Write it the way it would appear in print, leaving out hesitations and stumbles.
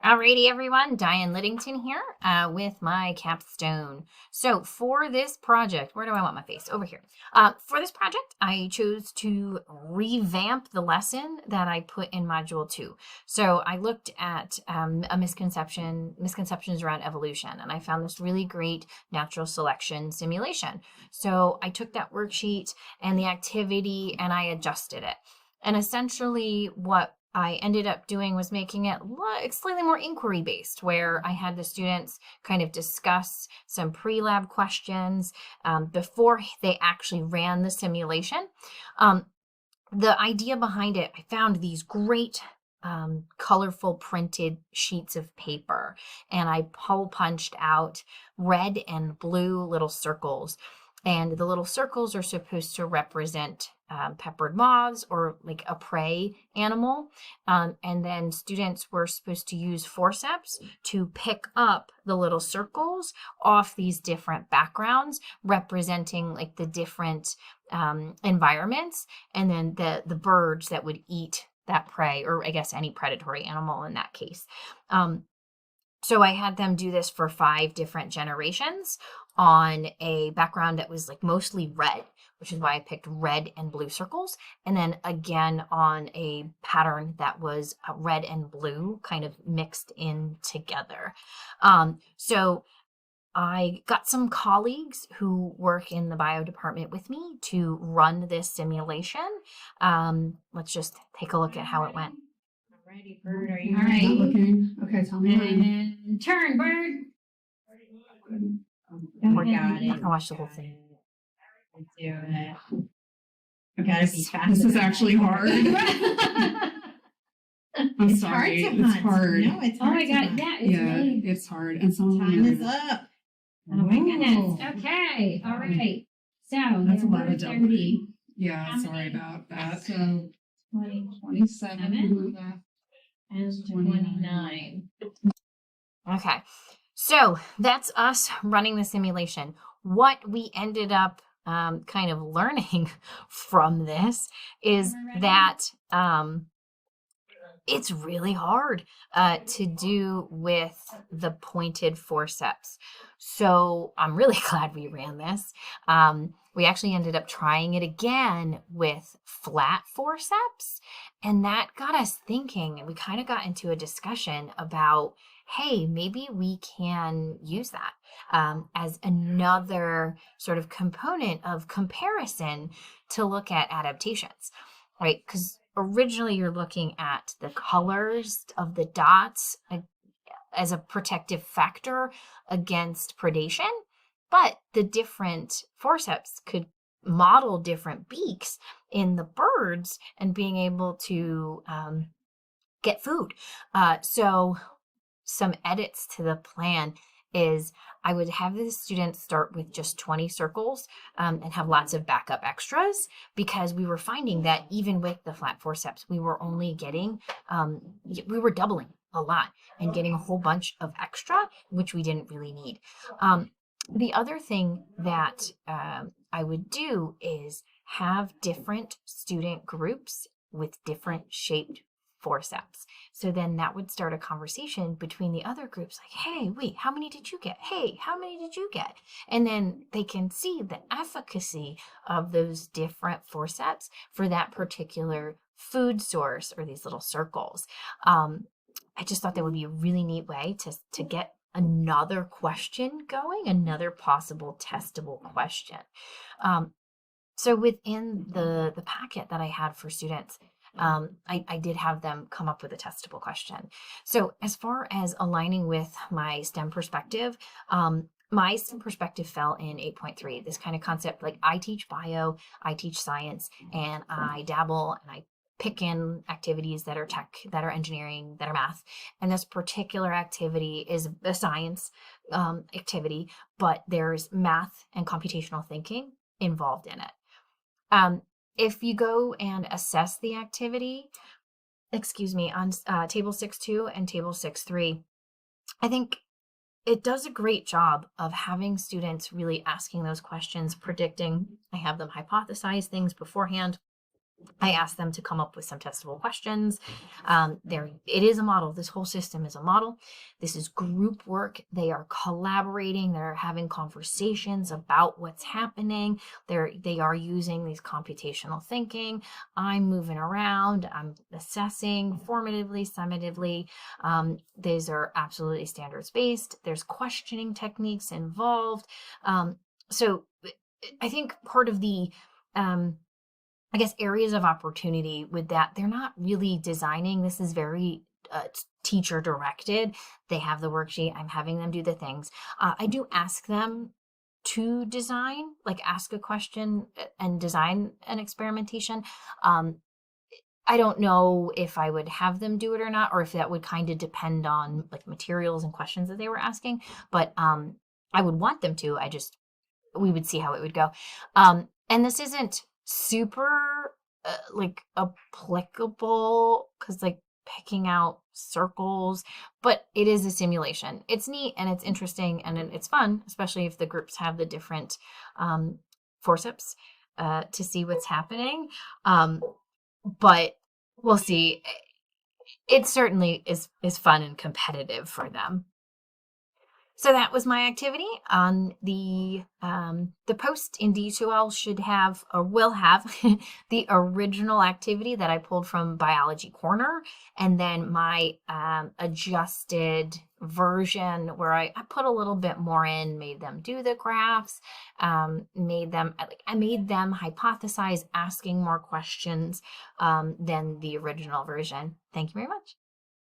Alrighty, everyone, Diane Liddington here with my capstone. So for this project, where do I want my face? Over here. For this project, I chose to revamp the lesson that I put in Module 2. So I looked at misconceptions around evolution, and I found this really great natural selection simulation. So I took that worksheet and the activity and I adjusted it. And essentially what I ended up doing was making it slightly more inquiry based, where I had the students kind of discuss some pre-lab questions before they actually ran the simulation. The idea behind it, I found these great colorful printed sheets of paper, and I hole punched out red and blue little circles. And the little circles are supposed to represent peppered moths or like a prey animal. And then students were supposed to use forceps to pick up the little circles off these different backgrounds, representing like the different environments, and then the birds that would eat that prey, or I guess any predatory animal in that case. So I had them do this for 5 different generations on a background that was like mostly red, which is why I picked red and blue circles. And then again on a pattern that was red and blue kind of mixed in together. So I got some colleagues who work in the bio department with me to run this simulation. Let's just take a look at how it went. Alrighty, Bird, are you ready? Looking. Okay, tell me when. And turn, Bird. We're got not it. gonna watch the whole thing. Let's do it. I gotta be fast. This is actually hard. I'm It's sorry. hard to It's hunt. hard. No, it's Oh hard my to god, hunt. yeah, it's Yeah, really. it's hard. And some Time is up. Oh my goodness. Ooh. Okay, all right. So That's a there lot were of double. 30. Yeah, How sorry many? about that. So 20, 27. and 29. Okay, so that's us running the simulation. What we ended up kind of learning from this is that it's really hard to do with the pointed forceps. So I'm really glad we ran this. We actually ended up trying it again with flat forceps, and that got us thinking, and we kind of got into a discussion about, hey, maybe we can use that as another sort of component of comparison to look at adaptations, right? Because originally you're looking at the colors of the dots as a protective factor against predation, but the different forceps could model different beaks in the birds and being able to get food. So some edits to the plan is I would have the students start with just 20 circles and have lots of backup extras, because we were finding that even with the flat forceps, we were only getting, we were doubling a lot and getting a whole bunch of extra, which we didn't really need. The other thing that I would do is have different student groups with different shaped forceps. So then that would start a conversation between the other groups, like, hey, wait, how many did you get? Hey, how many did you get? And then they can see the efficacy of those different forceps for that particular food source or these little circles. I just thought that would be a really neat way to get another question going, another possible testable question. So within the packet that I had for students, I did have them come up with a testable question. So as far as aligning with my STEM perspective, my STEM perspective fell in 8.3, this kind of concept, like I teach bio, I teach science, and I dabble and I pick in activities that are tech, that are engineering, that are math. And this particular activity is a science activity, but there's math and computational thinking involved in it. If you go and assess the activity, on table 6.2 and table 6.3, I think it does a great job of having students really asking those questions, predicting. I have them hypothesize things beforehand. I asked them to come up with some testable questions. It is a model. This whole system is a model. This is group work. They are collaborating. They're having conversations about what's happening. They are using these computational thinking. I'm moving around. I'm assessing formatively, summatively. These are absolutely standards based. There's questioning techniques involved. So I think part of the I guess areas of opportunity with that, they're not really designing. This is very teacher directed. They have the worksheet. I'm having them do the things. I do ask them to design, like ask a question and design an experimentation. I don't know if I would have them do it or not, or if that would kind of depend on like materials and questions that they were asking. But I would want them to. We would see how it would go. And this isn't super like applicable because like picking out circles, but it is a simulation. It's neat and it's interesting and it's fun, especially if the groups have the different forceps to see what's happening. But we'll see. It certainly is fun and competitive for them. So that was my activity on the post in D2L should have or will have the original activity that I pulled from Biology Corner, and then my adjusted version where I put a little bit more in, made them do the graphs, I made them hypothesize, asking more questions than the original version. Thank you very much.